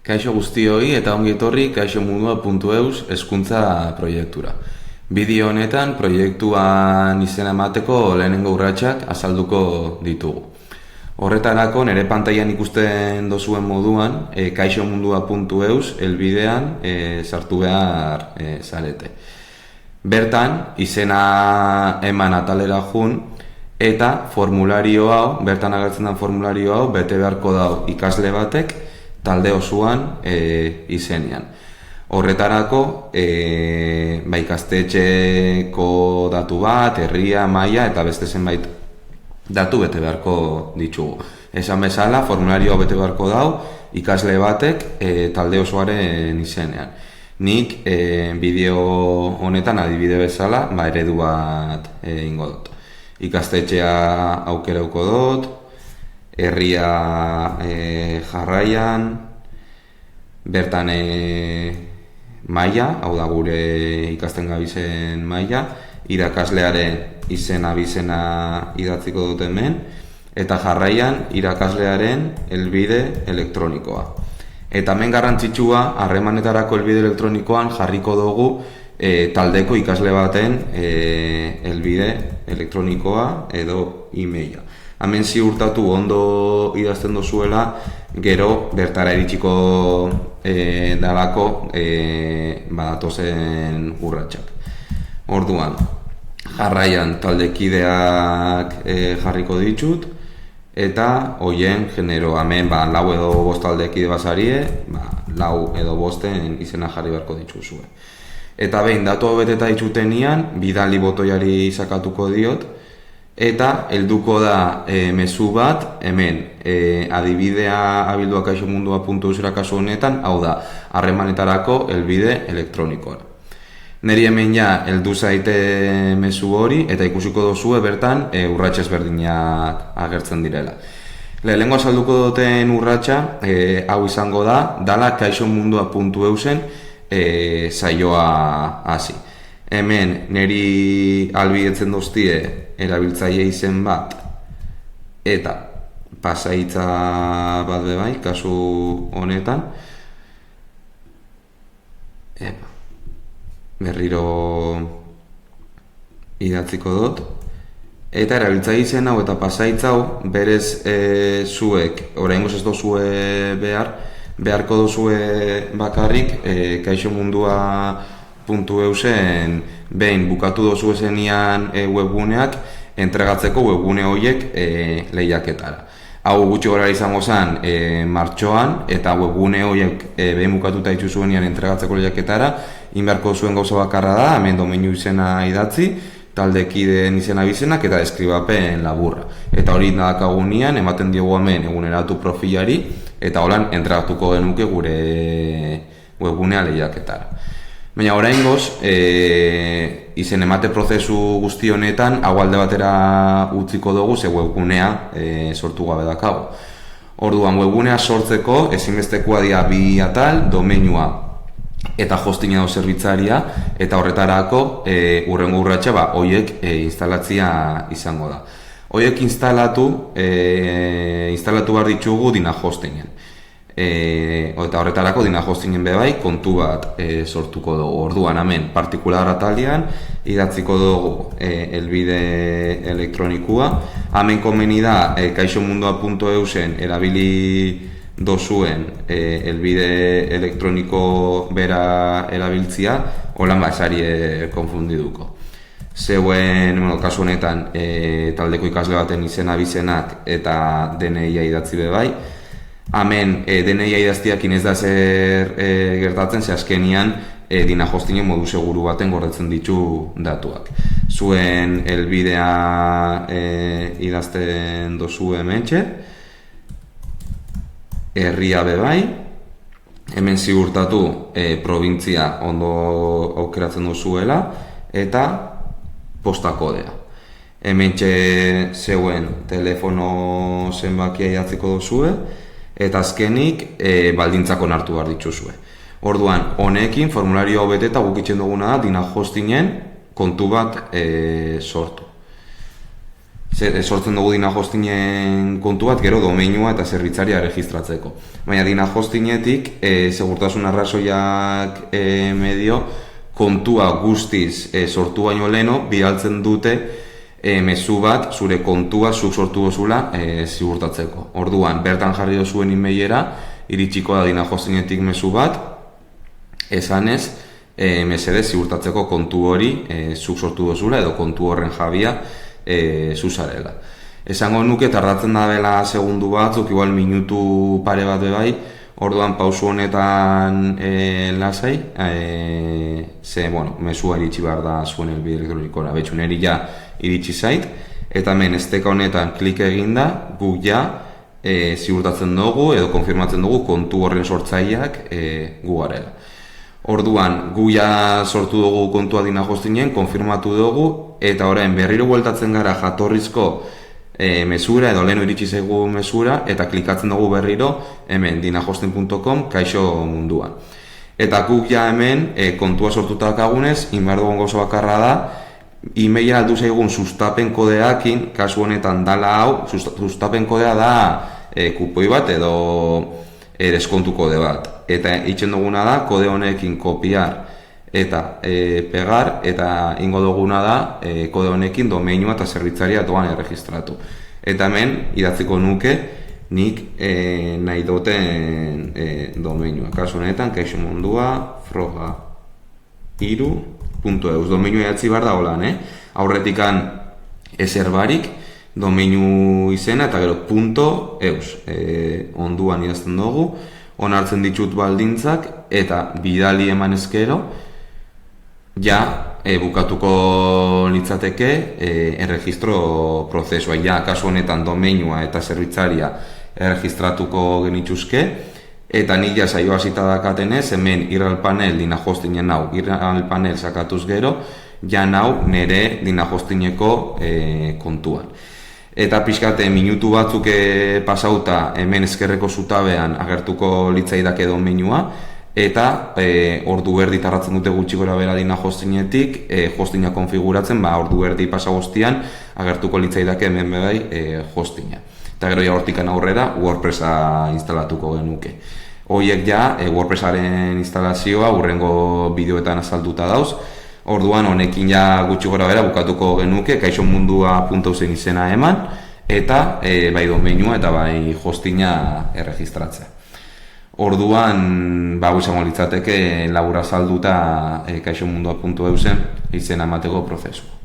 Kaixo guztioi eta ongi etorri kaixomundua.eus hezkuntza proiektura. Bideo honetan proiektuan izena emateko lehenengo urratsak azalduko ditugu. Horretarako nire pantailan ikusten dozuen moduan kaixomundua.eus helbidean sartu behar zarete. Bertan izena eman atalera jun eta formulario hau, bertan agertzen den formulario hau bete beharko dau ikasle batek talde osoan izenean. Horretarako ikastetxeko datu bat, herria, maila eta beste zenbait datu bete beharko ditugu. Esan bezala, formularioa bete beharko dau ikasle batek talde osoaren izenean. Nik bideo honetan adibide bezala eredu bat ingo dut. Ikastetxea aukerauko dut, herria jarraian, bertan maila, hau da gure ikasten gabizen maila, irakaslearen izena bizena idatziko dut hemen, eta jarraian irakaslearen helbide elektronikoa. Eta hemen garrantzitsua, harremanetarako helbide elektronikoan jarriko dugu taldeko ikasle baten helbide elektronikoa edo e-maila. Hemen ziurtatu ondo idazten dozuela, gero bertara iritsiko dalako badatozen urratsak. Orduan, jarraian taldekideak jarriko ditut, eta hoien genero, hemen 4 edo 5 taldekide bazarie, 4 edo 5 izena jarri beharko dituzue. Eta behin, datu hau beteta ditutenian, bidali botoiari sakatuko diot, eta helduko da mezu bat, hemen, adibidea abildua kaixomundua.eusera kasu honetan, hau da, harremanetarako helbide elektronikoa. Neri hemen ja heldu zaite mezu hori, eta ikusiko dozue bertan urrats ezberdinak agertzen direla. Lehenengo azalduko duten urratsa, hau izango da, dala kaixomundua.eusen saioa hasi. Hemen neri albidetzen doztie erabiltzaile izen bat eta pasaitza bat bebai, kasu honetan. Berriro idatziko dut. Eta erabiltzaile izen hau eta pasaitza hau berez zuek, oraingoz ez dozue beharko dozue bakarrik kaixomundua.eusen behin bukatu dozu esenian webguneak entregatzeko webgune horiek lehiaketara. Hau gutxi gora izango zen martxoan eta webgune horiek behin bukatuta dituzuenean entregatzeko lehiaketara inberko zuen gauza bakarra da, hemen domeinu izena idatzi, taldekideen izena bizenak eta deskribapen laburra. Eta hori nadakagunean ematen diogu hemen eguneratu profilari eta holan entregatuko genuke gure webgunea lehiaketara. Baina oraingoz, izen emate prozesu guzti honetan, hau alde batera utziko dugu, ze webgunea sortu gabe dakago. Orduan, webgunea sortzeko, ezinbestekoa dira 2 atal, domeinua eta hostinga edo zerbitzaria, eta horretarako hurrengo urratsa horiek instalatzia izango da. Horiek instalatu behar ditugu dina hostingen. Eta horretarako dina hostingen bebai kontu bat sortuko dugu. Orduan hemen partikular atalian idatziko dugu helbide elektronikoa. Hemen komeni da kaixomundua.eusen erabili dozuen helbide elektroniko bera erabiltzia, holan esarie konfundiduko. Zeuen, kasu honetan, taldeko ikasle baten izena bizenak eta DNI-a idatzi bebai. Hemen DNI-a idaztiakin ez da zer gertatzen, ze azkenian dina hostingen modu seguru baten gordetzen ditu datuak. Zuen helbidea idazten dozu hementxe, herria bebai, hemen ziurtatu probintzia ondo aukeratzen duzuela, eta posta kodea. Hementxe zeuen telefono zenbakia idatziko duzue, eta azkenik baldintzak onartu behar dituzue. Orduan, honekin formulario hau beteta gukitzen duguna da dina hostingen kontu bat sortu. sortzen dugu dina hostingen kontu bat, gero domeinua eta zerbitzaria registratzeko. Baina dina hostinetik, segurtasun arrazoiak medio, kontua guztiz sortu baino leheno, bidaltzen dute mezu bat, zure kontua zuk sortu dozula ziurtatzeko. Orduan, bertan jarri dozuen emailera, iritsiko da dina hostinetik mezu bat, esanez, mesedez ziurtatzeko kontu hori zuk sortu dozula edo kontu horren jabia zuzarela. Esango nuke tardatzen da dela segundu batzuk, igual minutu pare bat bai, orduan pausu honetan lasai, mesua iritsi behar da zuen helbide elektronikora, betxuneri ja iritsi zait, eta hemen esteka honetan klik eginda, guk ja ziurtatzen dugu edo konfirmatzen dugu kontu horren sortzaileak gu garela. Orduan, gu ja sortu dugu kontua dina hostinen, konfirmatu dugu, eta orain berriro bueltatzen gara jatorrizko mesura edo lehenu iritsi zaigu mesura, eta klikatzen dugu berriro hemen dinahosting.com kaixo munduan. Eta guk ja hemen kontua sortuta dakagunez, inbar dugun gauza bakarra da, emaila aldu zaigun sustapen kodeakin, kasu honetan dala hau, sustapen kodea da kupoi bat edo deskontu kode bat. Eta itxen duguna da, kode honekin kopiar eta pegar, eta ingo duguna da, kode honekin domeinua eta zerbitzaria doan erregistratu. Eta hemen, idatziko nuke, nik nahi duten domeinua. Kasu honetan, kaixo mundua, froga3.eus. Domeinua idatzi behar da holan, aurretikan ezer barik, domeinu izena eta gero .eus. Onduan idazten dugu, onartzen ditut baldintzak, eta bidali eman ezkero, ja bukatuko litzateke erregistro prozesua. Ja, kasu honetan domeinua eta zerbitzaria erregistratuko genituzke, eta nik ja saio hasita dakatenez, hemen irralpanel dina hostingen hau, irralpanel sakatuz gero, ja nau nere dina hostingeko kontuan. Eta pixkate minutu batzuk pasauta hemen ezkerreko zutabean agertuko litzaidake domeinua, eta ordu erdi tarratzen dute gutxi gora bera dina hostinetik, hostina konfiguratzen, ordu erdi pasa guztian agertuko litzaidake hemen bebai hostina. Eta gero ja hortikan aurrera WordPressa instalatuko genuke. Hoiek ja WordPressaren instalazioa hurrengo bideoetan azalduta dauz, orduan honekin ja gutxi gora bera bukatuko genuke, kaixomundua.eusen izena eman, eta bai domeinua eta bai hostina erregistratzea. Orduan, izango litzateke labur azalduta kaixomundua.eusen izena emateko prozesu.